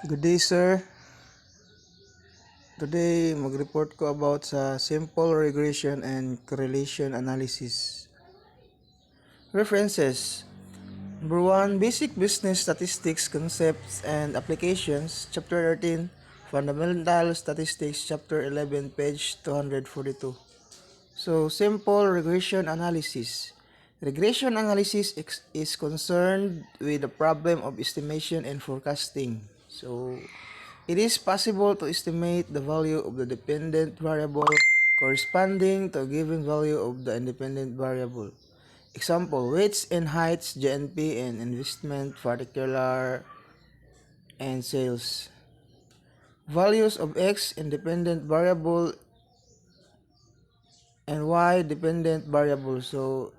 Good day, sir. Today, mag-report ko about sa simple regression and correlation analysis. References. Number 1, Basic Business Statistics Concepts and Applications, Chapter 13, Fundamental Statistics, Chapter 11, page 242. So, simple regression analysis. Regression analysis is concerned with the problem of estimation and forecasting. So, it is possible to estimate the value of the dependent variable corresponding to a given value of the independent variable. Example, weights and heights, GNP, and investment, particular, and sales. Values of X independent variable and Y dependent variable. So,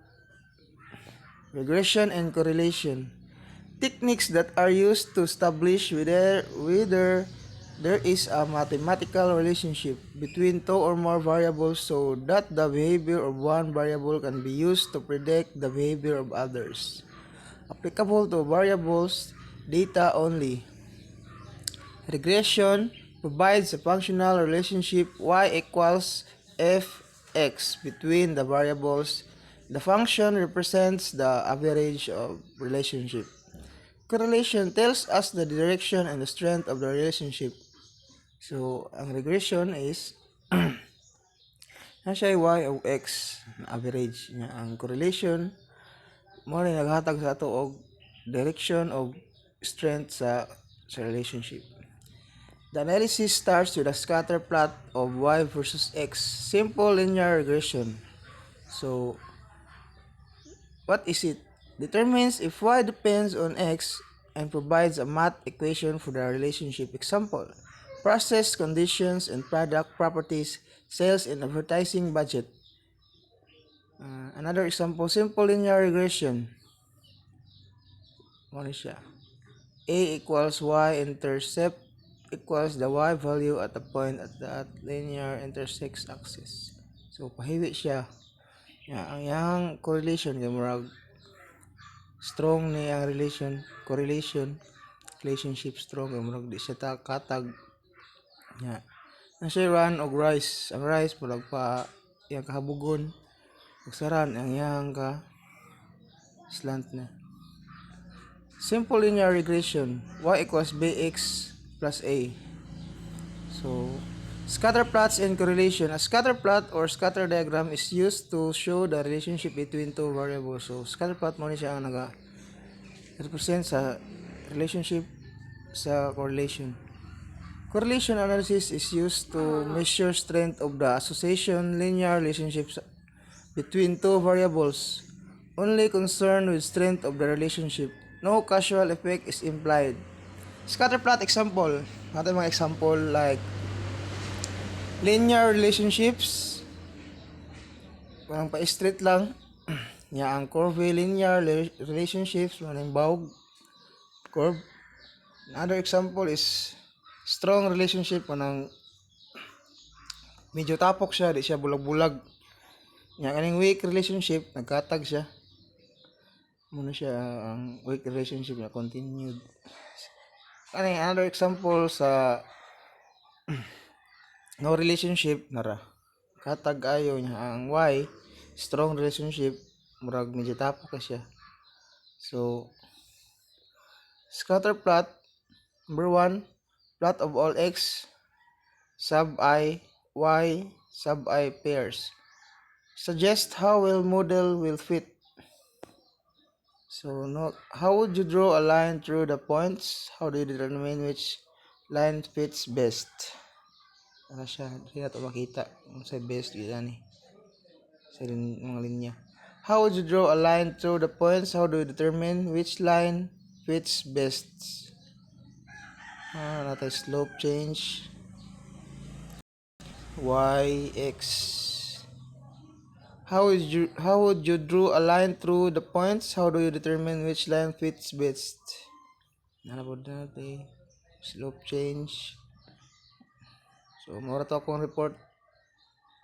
regression and correlation. Techniques that are used to establish whether there is a mathematical relationship between two or more variables so that the behavior of one variable can be used to predict the behavior of others. Applicable to variables data only. Regression provides a functional relationship y equals fx between the variables. The function represents the average of relationship. Correlation tells us the direction and the strength of the relationship. So, ang regression is na siya y o x na average niya. Ang correlation mo rin naghatag sa ato og direction of strength sa relationship. The analysis starts with a scatter plot of y versus x, simple linear regression. So, what is it? Determines if y depends on x and provides a math equation for the relationship. Example, process conditions and product properties, sales and advertising budget. Another example, simple linear regression. Ano siya? A equals y intercept equals the y value at the point at that linear intersects axis. So, pahiwi siya. Ang yang correlation kay murag strong ni ang relationship strong kay murag di siya katag nya na siya run og rise. Ang rise murag pa yang kahabugon ug saran ang yang ka slant na. Simple linear regression, y equals bx plus a. So, scatter plots and correlation. A scatter plot or scatter diagram is used to show the relationship between two variables. So, scatter plot mo ni siya ang represent sa relationship sa correlation. Correlation analysis is used to measure strength of the association linear relationships between two variables. Only concerned with strength of the relationship. No causal effect is implied. Scatter plot example. Natin mga example like linear relationships. Parang pa-straight lang. Nya ang curvilinear relationships, manang bawg curve. Another example is strong relationship, manang medyo tapok siya, di siya bulag-bulag. Nya kaning weak relationship, nagkatag siya. Muna siya ang weak relationship na continued. Kaning another example sa no relationship nara. Katag ayo niya ang Y, strong relationship, murag medyo tapok ka siya. So, scatter plot, number 1, plot of all x sub I, y sub I pairs. Suggest how well model will fit. So, how would you draw a line through the points? How do you determine which line fits best? Ano siya? Hindi na ito makita. Ano sa best yun ni? Sa mga linya. How would you draw a line through the points? How do you determine which line fits best? Natin slope change. Y, X. How would you draw a line through the points? How do you determine which line fits best? Nalabod natin. Slope change. So, mura to akong report.